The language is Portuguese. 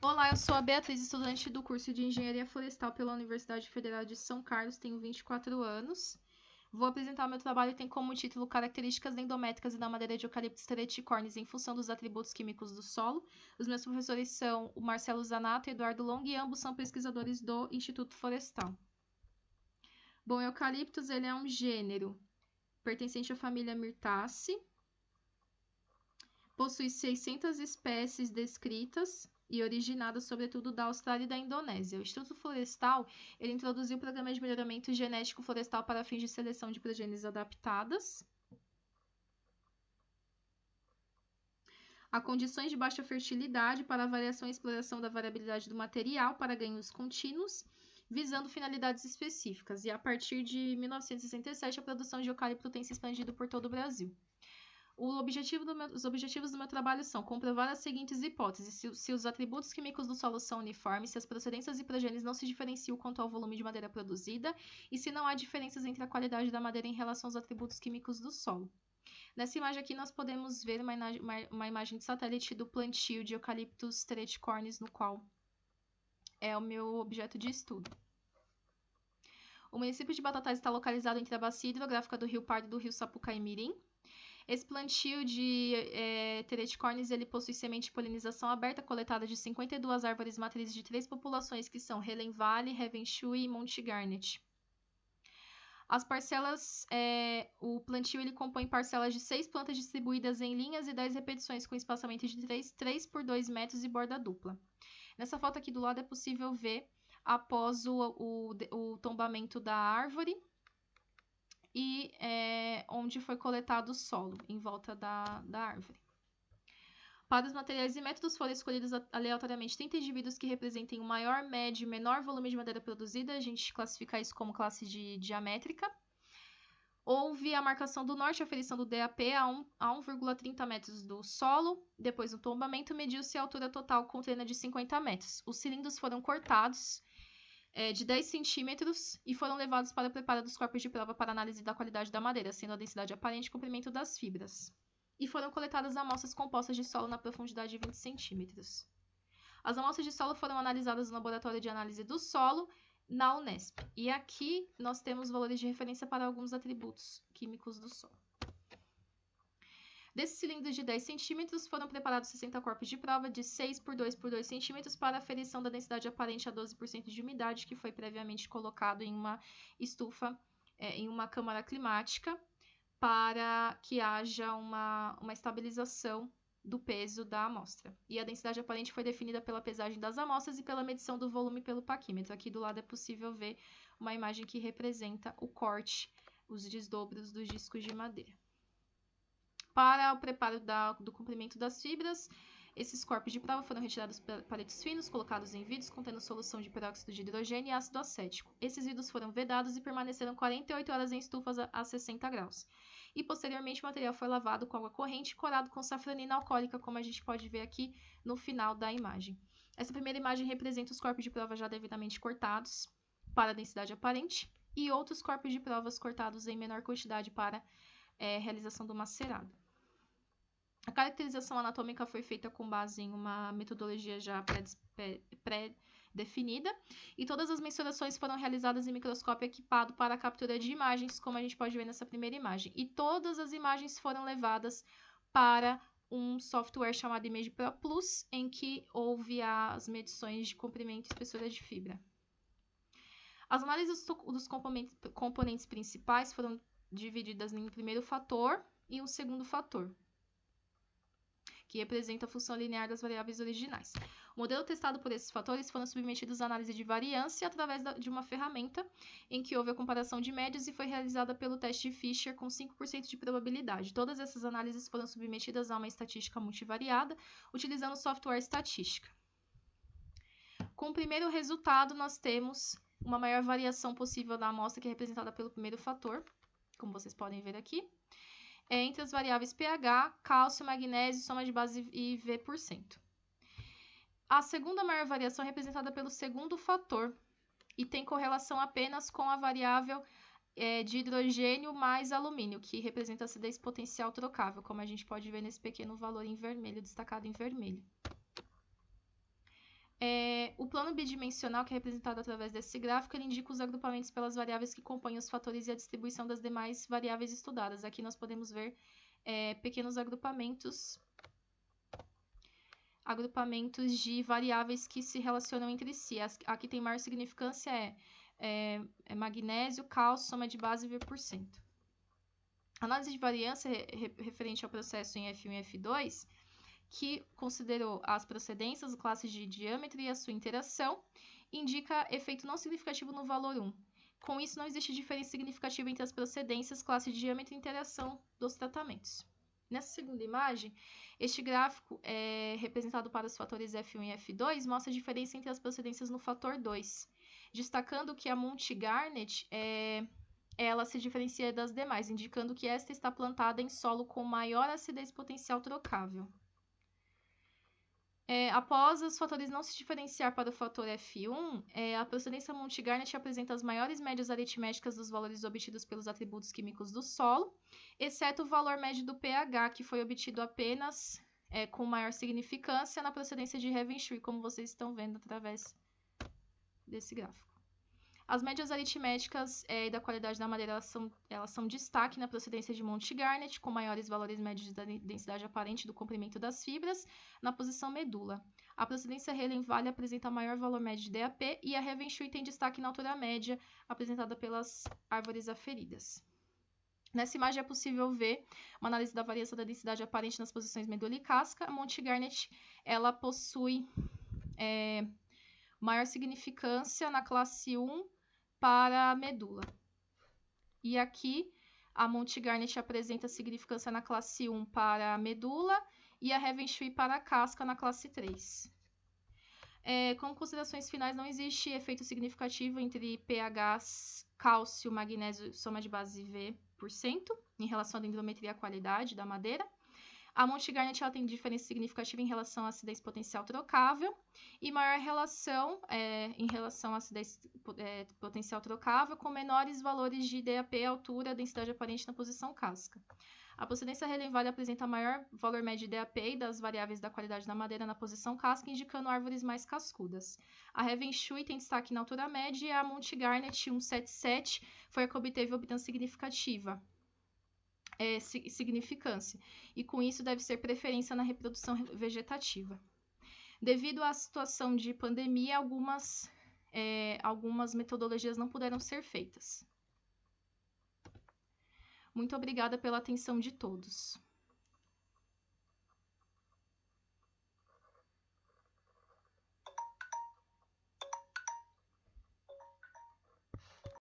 Olá, eu sou a Beatriz, estudante do curso de Engenharia Florestal pela Universidade Federal de São Carlos, tenho 24 anos. Vou apresentar o meu trabalho que tem como título Características endométricas e da madeira de Eucalyptus tereticornis em função dos atributos químicos do solo. Os meus professores são o Marcelo Zanato e Eduardo Long, e ambos são pesquisadores do Instituto Florestal. Bom, o Eucalyptus ele é um gênero pertencente à família Myrtaceae. Possui 600 espécies descritas e originadas sobretudo da Austrália e da Indonésia. O Instituto Florestal ele introduziu o programa de melhoramento genético florestal para fins de seleção de progênies adaptadas a condições de baixa fertilidade para avaliação e exploração da variabilidade do material para ganhos contínuos, visando finalidades específicas. E a partir de 1967, a produção de eucalipto tem se expandido por todo o Brasil. Os objetivos do meu trabalho são comprovar as seguintes hipóteses: se os atributos químicos do solo são uniformes, se as procedências e progênies não se diferenciam quanto ao volume de madeira produzida e se não há diferenças entre a qualidade da madeira em relação aos atributos químicos do solo. Nessa imagem aqui nós podemos ver uma imagem de satélite do plantio de Eucalyptus tereticornis, no qual é o meu objeto de estudo. O município de Batatais está localizado entre a bacia hidrográfica do Rio Pardo e do Rio Sapucaí-Mirim. Esse plantio de tereticornis ele possui semente de polinização aberta coletada de 52 árvores matrizes de 3 populações, que são Helen Valley, Ravenshoe e Monte Garnet. As parcelas, o plantio ele compõe parcelas de 6 plantas distribuídas em linhas e 10 repetições com espaçamento de 3 por 2 metros e borda dupla. Nessa foto aqui do lado é possível ver após o tombamento da árvore e onde foi coletado o solo em volta da árvore. Para os materiais e métodos foram escolhidos aleatoriamente 30 indivíduos que representem o maior, médio e menor volume de madeira produzida. A gente classifica isso como classe de diamétrica. Houve a marcação do norte, a aferição do DAP a 1,30 metros do solo. Depois do tombamento, mediu-se a altura total com trena de 50 metros. Os cilindros foram cortados de 10 centímetros e foram levados para o preparo dos corpos de prova para análise da qualidade da madeira, sendo a densidade aparente e comprimento das fibras. E foram coletadas amostras compostas de solo na profundidade de 20 centímetros. As amostras de solo foram analisadas no Laboratório de Análise do Solo, na Unesp. E aqui nós temos valores de referência para alguns atributos químicos do solo. Desses cilindros de 10 centímetros, foram preparados 60 corpos de prova de 6 por 2 por 2 centímetros para aferição da densidade aparente a 12% de umidade, que foi previamente colocado em uma estufa, em uma câmara climática, para que haja uma estabilização do peso da amostra. E a densidade aparente foi definida pela pesagem das amostras e pela medição do volume pelo paquímetro. Aqui do lado é possível ver uma imagem que representa o corte, os desdobros dos discos de madeira. Para o preparo do comprimento das fibras, esses corpos de prova foram retirados para palitos finos, colocados em vidros contendo solução de peróxido de hidrogênio e ácido acético. Esses vidros foram vedados e permaneceram 48 horas em estufas a 60 graus. E posteriormente o material foi lavado com água corrente e corado com safranina alcoólica, como a gente pode ver aqui no final da imagem. Essa primeira imagem representa os corpos de prova já devidamente cortados para a densidade aparente e outros corpos de provas cortados em menor quantidade para realização do macerado. A caracterização anatômica foi feita com base em uma metodologia já pré-definida e todas as mensurações foram realizadas em microscópio equipado para a captura de imagens, como a gente pode ver nessa primeira imagem. E todas as imagens foram levadas para um software chamado Image Pro Plus, em que houve as medições de comprimento e espessura de fibra. As análises dos componentes principais foram divididas em um primeiro fator e um segundo fator, que representa a função linear das variáveis originais. O modelo testado por esses fatores foram submetidos à análise de variância através de uma ferramenta em que houve a comparação de médias e foi realizada pelo teste Fisher com 5% de probabilidade. Todas essas análises foram submetidas a uma estatística multivariada, utilizando software estatística. Com o primeiro resultado, nós temos uma maior variação possível da amostra, que é representada pelo primeiro fator, como vocês podem ver aqui, entre as variáveis pH, cálcio, magnésio, soma de base e V%. A segunda maior variação é representada pelo segundo fator e tem correlação apenas com a variável de hidrogênio mais alumínio, que representa a acidez potencial trocável, como a gente pode ver nesse pequeno valor em vermelho, destacado em vermelho. plano bidimensional, que é representado através desse gráfico, ele indica os agrupamentos pelas variáveis que compõem os fatores e a distribuição das demais variáveis estudadas. Aqui nós podemos ver pequenos agrupamentos de variáveis que se relacionam entre si. Aqui tem maior significância magnésio, cálcio, soma de base e V%. Análise de variância referente ao processo em F1 e F2, que considerou as procedências, classes de diâmetro e a sua interação, indica efeito não significativo no valor 1. Com isso, não existe diferença significativa entre as procedências, classe de diâmetro e interação dos tratamentos. Nessa segunda imagem, este gráfico, representado para os fatores F1 e F2, mostra a diferença entre as procedências no fator 2, destacando que a Monte Garnett ela se diferencia das demais, indicando que esta está plantada em solo com maior acidez potencial trocável. Após os fatores não se diferenciar para o fator F1, a procedência Monte Garnett apresenta as maiores médias aritméticas dos valores obtidos pelos atributos químicos do solo, exceto o valor médio do pH, que foi obtido apenas com maior significância na procedência de Revenshree, como vocês estão vendo através desse gráfico. As médias aritméticas e da qualidade da madeira elas são destaque na procedência de Monte Garnett, com maiores valores médios da densidade aparente do comprimento das fibras, na posição medula. A procedência Helen Valley apresenta maior valor médio de DAP e a Revenshree tem destaque na altura média, apresentada pelas árvores aferidas. Nessa imagem é possível ver uma análise da variação da densidade aparente nas posições medula e casca. A Monte Garnett ela possui maior significância na classe 1 para a medula. E aqui, a Monte Garnett apresenta significância na classe 1 para a medula e a Revenshree para a casca na classe 3. Como considerações finais, não existe efeito significativo entre pHs, cálcio, magnésio, soma de base V% em relação à dendrometria e à qualidade da madeira. A Monte Garnett ela tem diferença significativa em relação à acidez potencial trocável e maior relação em relação à acidez potencial trocável com menores valores de DAP, altura, densidade aparente na posição casca. A procedência Helen Valley apresenta maior valor médio de DAP e das variáveis da qualidade da madeira na posição casca, indicando árvores mais cascudas. A Revenshree tem destaque na altura média e a Monte Garnett 177 foi a que obteve obtenção significativa. Significância, e com isso deve ser preferência na reprodução vegetativa. Devido à situação de pandemia, algumas metodologias não puderam ser feitas. Muito obrigada pela atenção de todos.